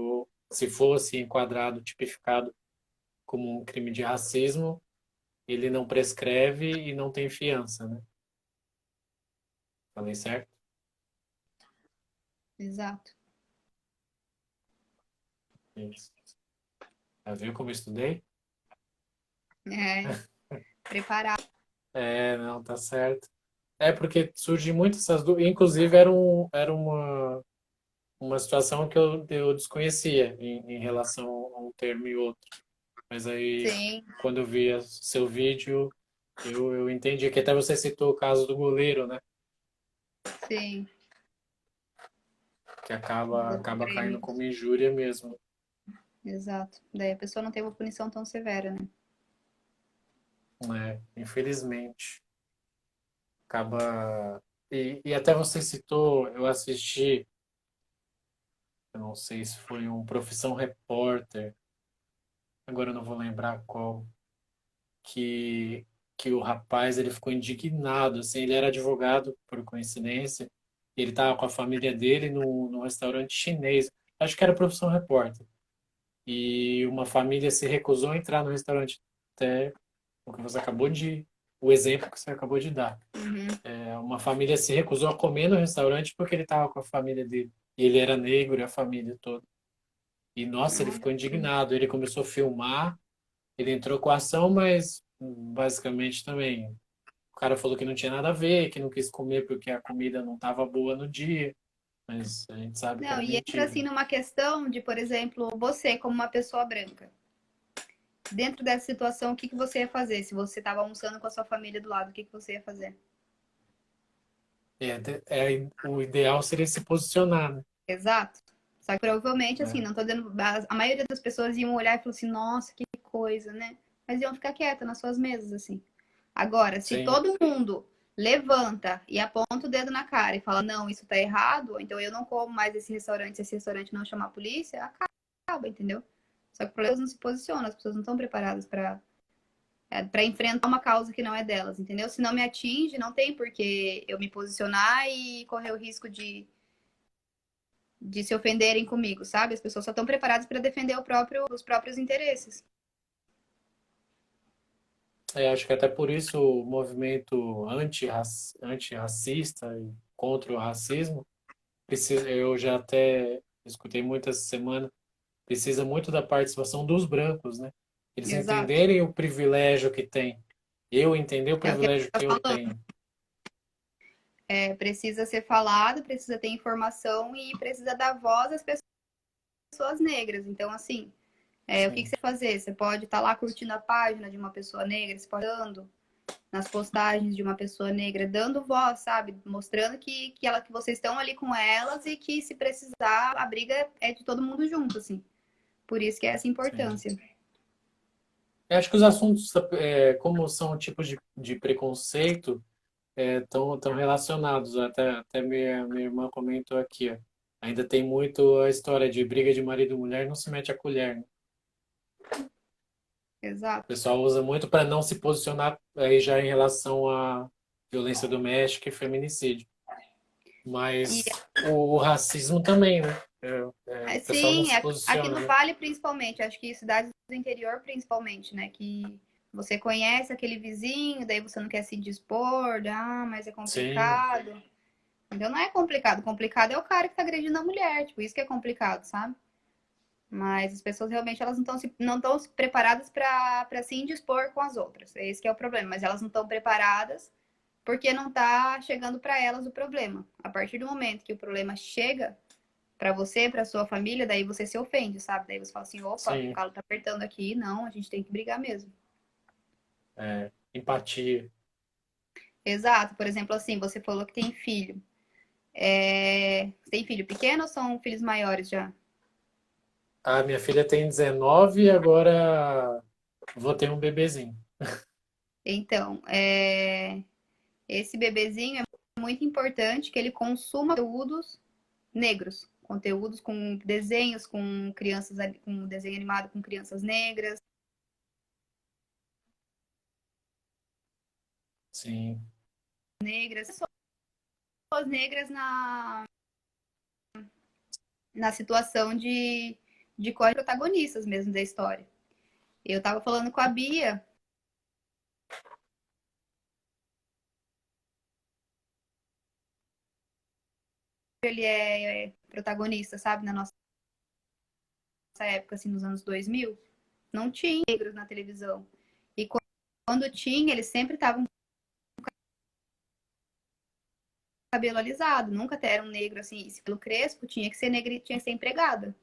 se fosse enquadrado, tipificado como um crime de racismo, ele não prescreve e não tem fiança, né? Falei certo? Exato. Isso. Já viu como eu estudei? É, preparar. Não, tá certo. É porque surge muito essas dúvidas. Inclusive, era uma situação que eu desconhecia em relação a um termo e outro. Mas aí, Sim, quando eu vi seu vídeo, eu entendi que até você citou o caso do goleiro, né? sim. Que acaba caindo Prêmio. como injúria mesmo. Exato. Daí a pessoa não tem uma punição tão severa, né? Né? Infelizmente. Acaba. E até você citou, eu assisti, eu não sei se foi um Profissão Repórter, agora eu não vou lembrar qual, que, que o rapaz ele ficou indignado, assim, ele era advogado, por coincidência, ele estava com a família dele no restaurante chinês, acho que era Profissão Repórter, e uma família se recusou a entrar no restaurante, até o que você acabou o exemplo que você acabou de dar. Uhum. Uma família se recusou a comer no restaurante porque ele estava com a família dele. E ele era negro e a família toda. E, nossa, ele ficou indignado. Ele começou a filmar, ele entrou com a ação, mas basicamente também. O cara falou que não tinha nada a ver, que não quis comer porque a comida não estava boa no dia. Mas a gente sabe que Não, era e entra mentira. assim numa questão de, por exemplo, você como uma pessoa branca. Dentro dessa situação, o que que você ia fazer? Se você estava almoçando com a sua família do lado, o que que você ia fazer? O ideal seria se posicionar, né? Exato. Só que provavelmente, assim, É, não tô dizendo. A maioria das pessoas iam olhar e falar assim, nossa, que coisa, né? Mas iam ficar quieta nas suas mesas, assim. Agora, se sim. todo mundo levanta e aponta o dedo na cara e fala, não, isso tá errado, então eu não como mais esse restaurante, se esse restaurante não chamar a polícia, acaba, entendeu? Só que as pessoas não se posicionam, as pessoas não estão preparadas para para enfrentar uma causa que não é delas, entendeu? Se não me atinge, não tem por que eu me posicionar e correr o risco de se ofenderem comigo, sabe? As pessoas só estão preparadas para defender os próprios interesses. Acho que até por isso o movimento antirracista e contra o racismo precisa, eu já até escutei muito essa semana, precisa muito da participação dos brancos, né? Eles Exato. entenderem o privilégio que tem. Eu entender o É o que a gente privilégio está que eu falando. tenho. Precisa ser falado, precisa ter informação e precisa dar voz às pessoas negras. Então, assim, o que Sim, você fazer? Você pode estar lá curtindo a página de uma pessoa negra, você pode estar dando nas postagens de uma pessoa negra, dando voz, sabe? Mostrando que vocês estão ali com elas e que se precisar, a briga é de todo mundo junto, assim. Por isso que é essa sim. importância. Eu acho que os assuntos, como são tipos de preconceito, estão relacionados. Até minha irmã comentou aqui, ó. Ainda tem muito a história de briga de marido e mulher, não se mete a colher, né? O Exato. pessoal usa muito para não se posicionar aí já em relação à violência doméstica e feminicídio. E Mas o racismo também, né? O pessoal não sim, se aqui posiciona, no né? Vale principalmente, acho que cidades do interior principalmente, né? Que você conhece aquele vizinho, daí você não quer se dispor, mas é Sim, complicado. Então não é complicado, complicado é o cara que tá agredindo a mulher, tipo, isso que é complicado, sabe? Mas as pessoas realmente elas não estão preparadas para se indispor com as outras. É esse que é o problema, mas elas não estão preparadas porque não tá chegando para elas o problema. A partir do momento que o problema chega para você, para sua família, daí você se ofende, sabe? Daí você fala assim, opa, o sim. calo tá apertando aqui, não, a gente tem que brigar mesmo. Empatia. Exato, por exemplo, assim, você falou que tem filho. Você tem filho pequeno ou são filhos maiores já? A minha filha tem 19 e agora vou ter um bebezinho. Então, esse bebezinho é muito importante que ele consuma conteúdos negros, conteúdos com desenhos, com crianças, com desenho animado com crianças Sim. pessoas negras na situação de protagonistas mesmo da história. Eu tava falando com a Bia, ele é protagonista, sabe, na nossa época, assim, nos anos 2000, não tinha negros na televisão. E quando tinha, eles sempre estavam com cabelo alisado, nunca era um negro assim, esse pelo crespo, tinha que ser negro, tinha que ser empregada.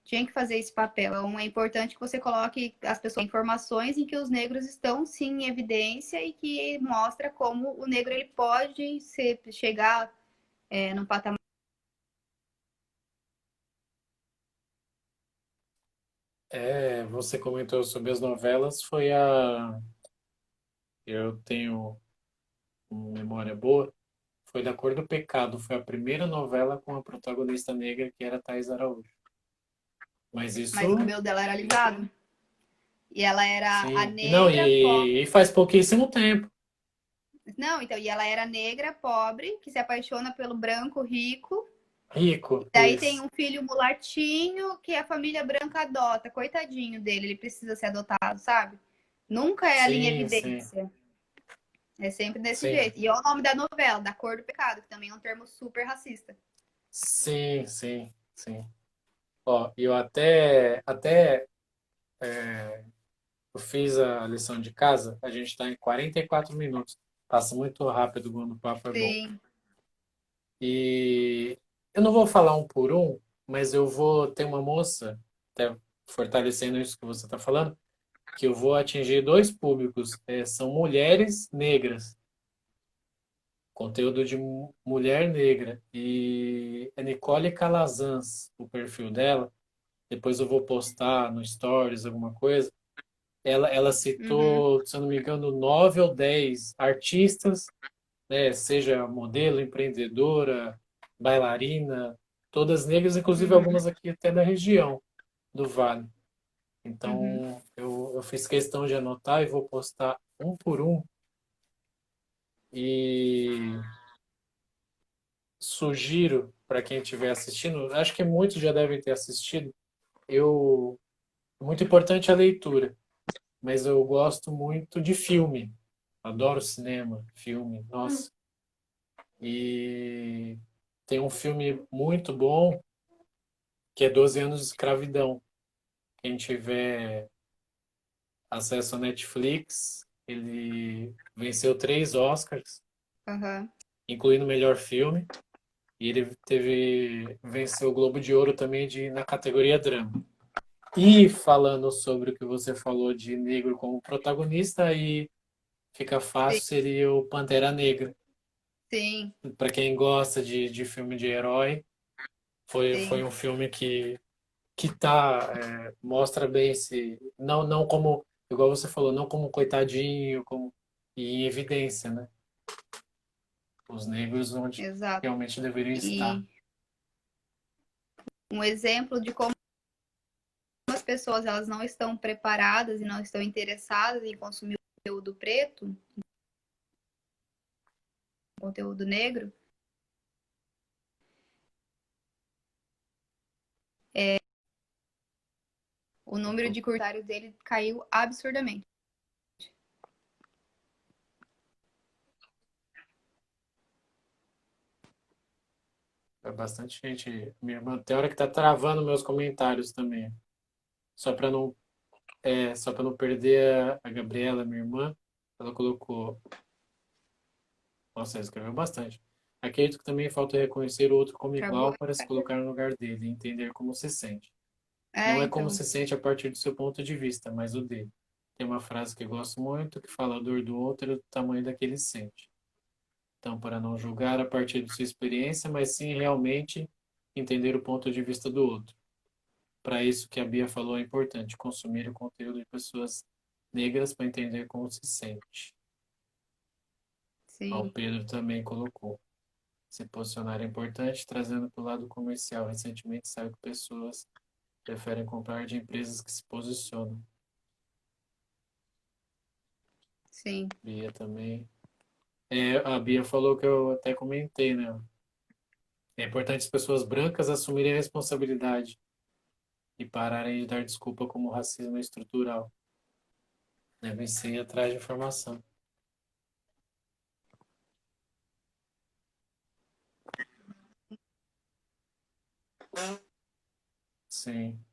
Tinha que fazer esse papel. Então é importante que você coloque as pessoas informações em que os negros estão sim em evidência e que mostra como o negro ele pode chegar num patamar. Você comentou sobre as novelas, eu tenho uma memória boa, foi Da Cor do Pecado, foi a primeira novela com a protagonista negra que era Thais Araújo. Mas Mas o isso, cabelo dela era alisado. E ela era a sim. E não, negra pobre. e faz pouquíssimo tempo. Não, então, e ela era negra pobre, que se apaixona pelo branco rico. Rico, Daí tem isso. um filho mulatinho que a família branca adota. Coitadinho dele, ele precisa ser adotado, sabe? Nunca é ali em Sim, sim, evidência. É sempre desse sim. jeito. E é o nome da novela, Da Cor do Pecado, que também é um termo super racista. Sim, sim, sim. Ó, eu até eu fiz a lição de casa, a gente está em 44 minutos. Passa muito rápido quando o papo é bom. Sim. E eu não vou falar um por um, mas eu vou ter uma moça, até fortalecendo isso que você está falando, que eu vou atingir dois públicos. São mulheres negras, conteúdo de mulher negra. E é Nicole Calazans, o perfil dela. Depois eu vou postar no Stories alguma coisa. Ela Uhum. citou, se eu não me engano, 9 ou 10 artistas, né, seja modelo, empreendedora, bailarina, todas negras, inclusive Uhum. algumas aqui até da região do Vale. Uhum. Então, eu fiz questão de anotar e vou postar um por um. E sugiro para quem estiver assistindo, acho que muitos já devem ter assistido. Eu, muito importante a leitura, mas eu gosto muito de filme. Adoro cinema, filme, nossa. E tem um filme muito bom que é 12 anos de escravidão. Quem tiver acesso à Netflix, ele venceu 3 Oscars, Aham. incluindo o melhor filme. E ele venceu o Globo de Ouro também na categoria drama. E falando sobre o que você falou de negro como protagonista, aí fica Sim, fácil, seria o Pantera Negra. sim, Para quem gosta de filme de herói, foi sim. um filme que mostra bem esse, não como, igual você falou, não como coitadinho, como e em evidência, né? Os negros onde Exato. realmente deveriam estar. E um exemplo de como as pessoas elas não estão preparadas e não estão interessadas em consumir o conteúdo preto, o conteúdo negro, o número de curtários dele caiu absurdamente. É bastante gente. Minha irmã, tem hora que tá travando meus comentários também. Só para não, só para não perder a Gabriela, minha irmã, ela colocou. Nossa, ela escreveu bastante. Acredito que também falta reconhecer o outro como Travou? igual para se colocar no lugar dele e entender como se sente. Não É, é como então. se sente a partir do seu ponto de vista, mas o dele. Tem uma frase que eu gosto muito que fala: a dor do outro é do tamanho da que ele sente. Então, para não julgar a partir de sua experiência, mas sim realmente entender o ponto de vista do outro. Para isso que a Bia falou é importante, consumir o conteúdo de pessoas negras para entender como se sente. O Sim, Pedro também colocou. Se posicionar é importante, trazendo para o lado comercial. Recentemente saiu que pessoas preferem comprar de empresas que se posicionam. sim. Bia também. A Bia falou que eu até comentei, né? É importante as pessoas brancas assumirem a responsabilidade e pararem de dar desculpa como o racismo é estrutural. Devem ser atrás de informação. Sim,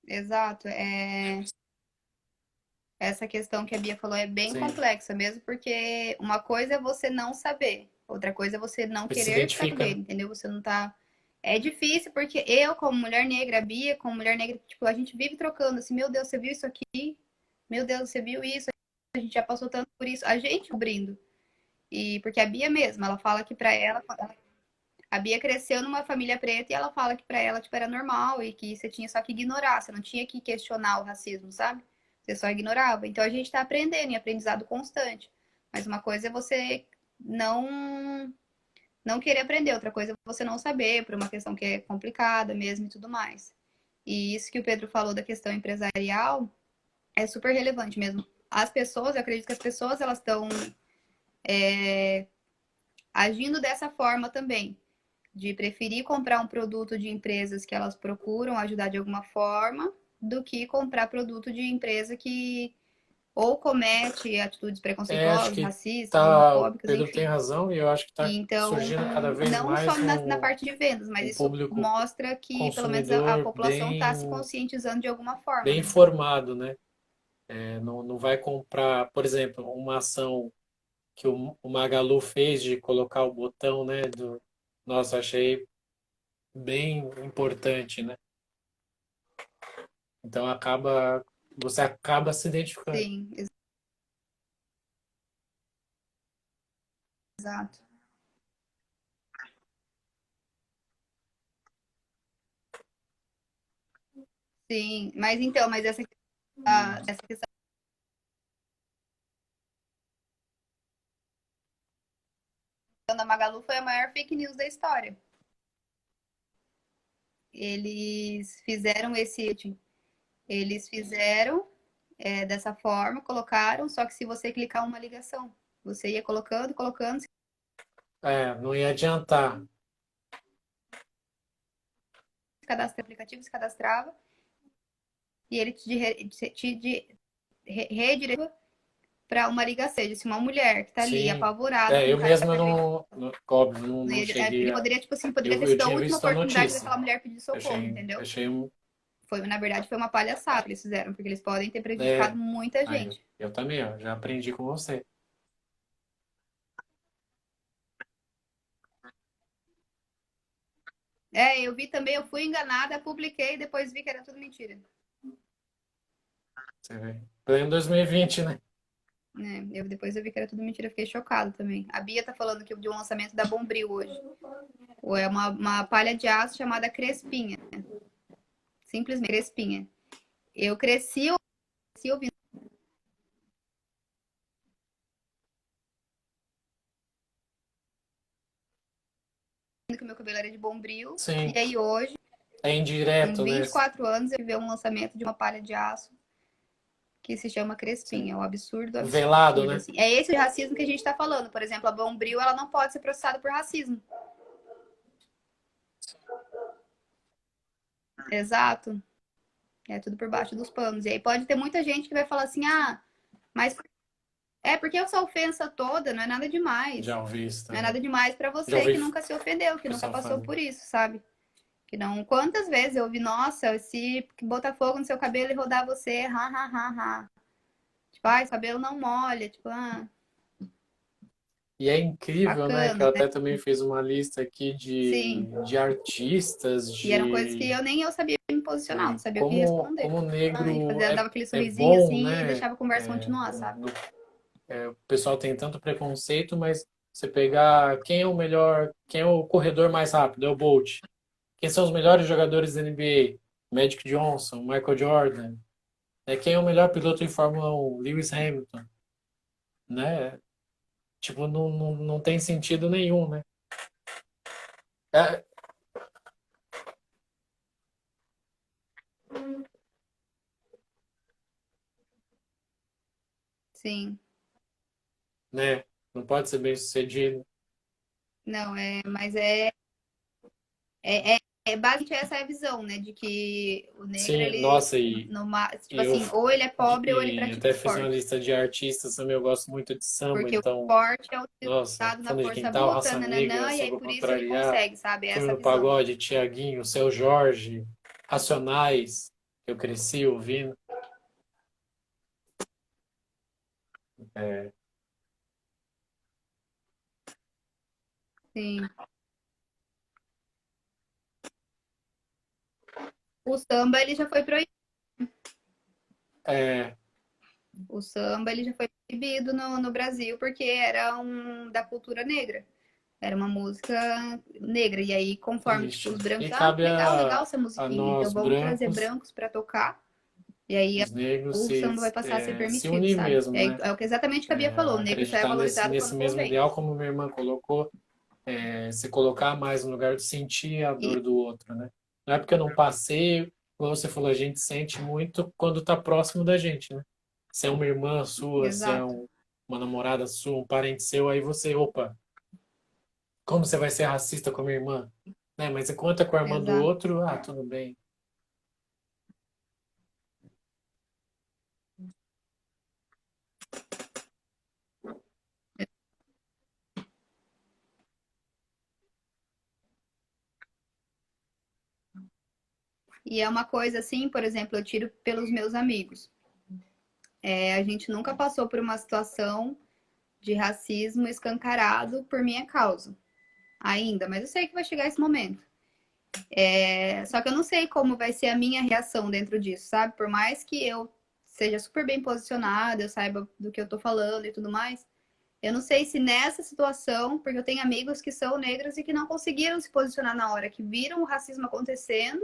Exato. Essa questão que a Bia falou é bem sim. complexa mesmo, porque uma coisa é você não saber, outra coisa é você não Você se querer identifica, saber, né? entendeu? Você não tá. É difícil, porque eu, como mulher negra, a Bia, como mulher negra, tipo, a gente vive trocando assim, meu Deus, você viu isso aqui? Meu Deus, você viu isso? A gente já passou tanto por isso. A gente cobrindo. E porque a Bia mesma, ela fala que pra ela, a Bia cresceu numa família preta e ela fala que pra ela, tipo, era normal e que você tinha só que ignorar, você não tinha que questionar o racismo, sabe? Você só ignorava. Então a gente tá aprendendo, em aprendizado constante. Mas uma coisa é você não não querer aprender, outra coisa é você não saber, por uma questão que é complicada mesmo e tudo mais. E isso que o Pedro falou da questão empresarial é super relevante mesmo. As pessoas, eu acredito que as pessoas elas estão agindo dessa forma também, de preferir comprar um produto de empresas que elas procuram ajudar de alguma forma, do que comprar produto de empresa que ou comete atitudes Acho preconceituosas, que racistas, tá, o homofóbicas, Pedro tem enfim. razão e eu acho que está Então, surgindo cada vez não só mais na parte de vendas, mas um isso público mostra que pelo menos a consumidor população está se conscientizando de alguma forma, bem né? informado, né? Não vai comprar, por exemplo, uma ação que o Magalu fez de colocar o botão, né? Nossa, achei bem importante, né? Então você acaba se identificando. Sim, exato. Sim, mas então, mas essa questão da Magalu foi a maior fake news da história. Eles fizeram eles fizeram dessa forma, colocaram, só que se você clicar uma ligação, você ia colocando, colocando, É, não ia adiantar. se cadastra no aplicativo, se cadastrava, e ele redirecionava para uma ligação. Seja, se uma mulher que tá ali Sim. apavorada É, com um eu cara mesmo óbvio, não não ia, cheguei ele a. poderia, tipo assim, poderia ter Eu sido a tinha última visto a oportunidade notícia. daquela mulher pedir socorro, Achei, entendeu? achei um. Foi, na verdade, foi uma palhaçada que eles fizeram, porque eles podem ter É, prejudicado muita aí, gente. eu também, ó, já aprendi com você. É, eu vi também, eu fui enganada, publiquei, depois vi que era tudo mentira. Você vê. Pleno 2020, né? Depois eu vi que era tudo mentira, fiquei chocada também. A Bia tá falando que de um lançamento da Bombril hoje. Ou é uma palha de aço chamada Crespinha. Simplesmente Crespinha. Eu cresci ouvindo que o meu cabelo era de Bombril. Sim. E aí hoje, É com indireto, né? 24 anos, eu vi um lançamento de uma palha de aço que se chama Sim. Crespinha. É o absurdo, Velado, absurdo, né? assim. É esse o racismo que a gente tá falando. Por exemplo, a Bombril, ela não pode ser processada por racismo. Exato. É tudo por baixo dos panos. E aí pode ter muita gente que vai falar assim, mas porque essa ofensa toda não é nada demais. Já ouvi isso Não é também. nada demais pra Já você ouvi que o nunca se ofendeu, que nunca pessoal passou falando. por isso, sabe? Que não. Quantas vezes eu ouvi, nossa, se botar fogo no seu cabelo e rodar você, ha, ha, ha, ha. Tipo, esse cabelo não molha, tipo, E é incrível, né? Que eu bacana, né? até também fiz uma lista aqui Sim. de artistas, E eram coisas que de eu sabia me posicionar, não né, sabia o que responder. como o E negro fazia, dava aquele é sorrisinho bom, assim e né? deixava a conversa continuar, sabe? O pessoal tem tanto preconceito, mas você pegar quem é o melhor, quem é o corredor mais rápido, é o Bolt. Quem são os melhores jogadores da NBA? Magic Johnson, Michael Jordan. Quem é o melhor piloto de Fórmula 1? Lewis Hamilton, né? Tipo, não tem sentido nenhum, né? É, Sim. né? Não pode ser bem sucedido. Não, mas é, é, basicamente essa é a visão, né? De que o negro, Sim, ele, nossa, tipo e eu assim, ou ele é pobre ou ele e pratica até fiz uma esporte. lista de artistas também, eu gosto muito de samba, Porque o então, esporte é nossa, utilizado na fundo de força quintal, bruta, Raça Negra, nananã, e só aí pra por isso ele contrariar, consegue, sabe? É Turma essa do visão. Pagode, Tiaguinho, Seu Jorge, Racionais, que eu cresci ouvindo. É, Sim. O samba, ele já foi proibido. é, O samba, ele já foi proibido no Brasil porque era da cultura negra. Era uma música negra. E aí, conforme, tipo, triste. os brancos, E cabe legal, legal essa a musiquinha. Então nós, vamos trazer brancos, brancos para tocar. E aí os negros, o samba vai passar a ser se permitido, unir sabe? mesmo, né? É o que exatamente que a Bia falou. O negro só é Acreditar valorizado quando nesse mesmo convém. ideal, como minha irmã colocou, se colocar mais no lugar de sentir a E, dor do outro, né? Não é porque eu não passei, como você falou, a gente sente muito quando tá próximo da gente, né? Se é uma irmã sua, se é exato, uma namorada sua, um parente seu, aí você, opa, como você vai ser racista com a minha irmã? Né? Mas enquanto é com a irmã do exato. outro, tudo bem. E é uma coisa assim, por exemplo, eu tiro pelos meus amigos. A gente nunca passou por uma situação de racismo escancarado por minha causa, ainda, mas eu sei que vai chegar esse momento. Só que eu não sei como vai ser a minha reação dentro disso, sabe? Por mais que eu seja super bem posicionada, eu saiba do que eu tô falando e tudo mais, eu não sei se nessa situação, porque eu tenho amigos que são negros e que não conseguiram se posicionar na hora, que viram o racismo acontecendo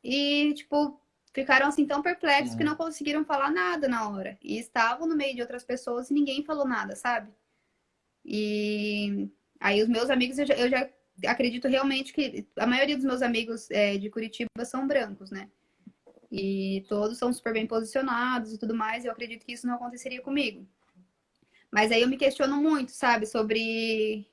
e, tipo, ficaram assim tão perplexos que não Uhum. conseguiram falar nada na hora. E estavam no meio de outras pessoas e ninguém falou nada, sabe? E aí os meus amigos, acredito realmente que a maioria dos meus amigos de Curitiba são brancos, né? E todos são super bem posicionados e tudo mais. E eu acredito que isso não aconteceria comigo. Mas aí eu me questiono muito, sabe, sobre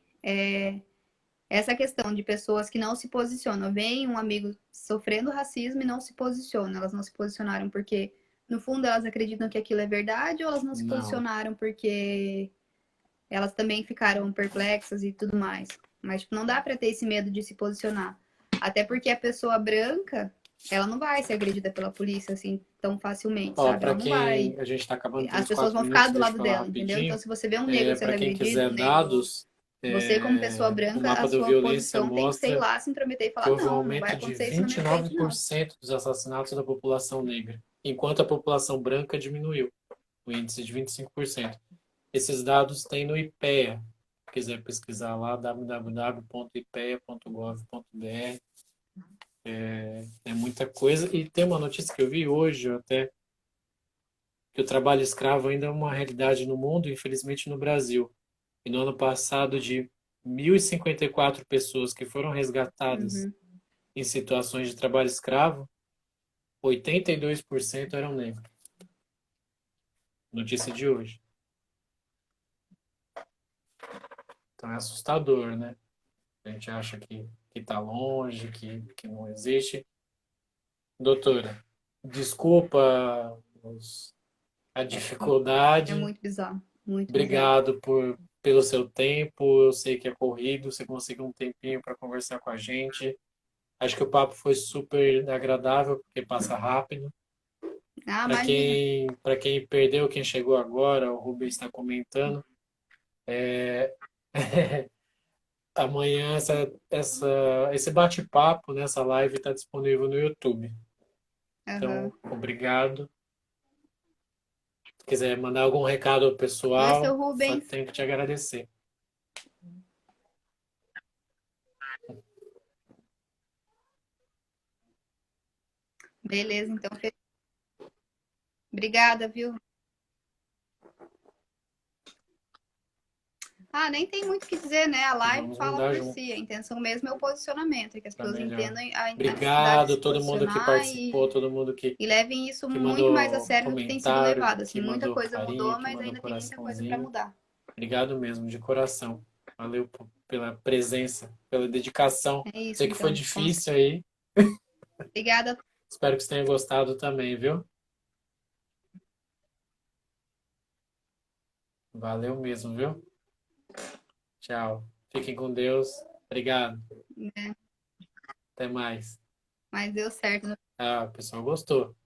essa questão de pessoas que não se posicionam. Vem um amigo sofrendo racismo e não se posiciona. Elas não se posicionaram porque, no fundo, elas acreditam que aquilo é verdade ou elas não se Não. posicionaram porque elas também ficaram perplexas e tudo mais. Mas tipo, não dá para ter esse medo de se posicionar. Até porque a pessoa branca, ela não vai ser agredida pela polícia assim tão facilmente, Ó, sabe? para Ela não vai. quem a gente está acabando, As temos pessoas quatro vão ficar minutos, do deixa eu lado falar dela, entendeu? Então, rapidinho. se você vê um negro sendo Para quem agredido, quiser um negro, dados, você como pessoa o branca, a mapa do sua Violência posição tem que ser ir mostra lá, se intrometer e que falar, houve um não, não vai aumento de acontecer isso na vinte e minha nove frente, por não. cento dos assassinatos da população negra, enquanto a população branca diminuiu, o índice de 25%. Esses dados tem no IPEA. Se quiser pesquisar lá, www.ipea.gov.br. É muita coisa. E tem uma notícia que eu vi hoje até, que o trabalho escravo ainda é uma realidade no mundo, infelizmente no Brasil. E no ano passado, de 1.054 pessoas que foram resgatadas Uhum. em situações de trabalho escravo, 82% eram negros. Notícia de hoje. Então é assustador, né? A gente acha que está longe, que não existe. Doutora, desculpa a É dificuldade. muito bizarro, muito bizarro. Obrigado pelo seu tempo. Eu sei que é corrido, você conseguiu um tempinho para conversar com a gente. Acho que o papo foi super agradável, porque passa rápido. Ah, Para imagina. quem perdeu, quem chegou agora, o Rubens está comentando. Amanhã esse bate-papo nessa live está disponível no YouTube. Aham. Então, obrigado. Se quiser mandar algum recado ao Oi, seu pessoal, só Rubens. tenho que te agradecer. Beleza, então. Obrigada, viu? Ah, nem tem muito o que dizer, né? A E live vamos fala mudar por junto si. A intenção mesmo é o posicionamento, é que as para pessoas melhor. entendam a necessidade de Obrigado a se todo mundo que posicionar participou, todo mundo e levem isso que muito mais a mandou sério do que tem sido comentário, levado. Assim, que muita mandou coisa carinho, mudou, que mas mandou ainda tem muita coisa para coraçãozinho. mudar. Obrigado mesmo, de coração. Valeu pela presença, pela dedicação. É isso, Sei que foi então. difícil aí. Obrigada. Espero que você tenha gostado também, viu? Valeu mesmo, viu? Tchau. Fiquem com Deus. Obrigado. Né? Até mais. Mas deu certo. Ah, o pessoal gostou.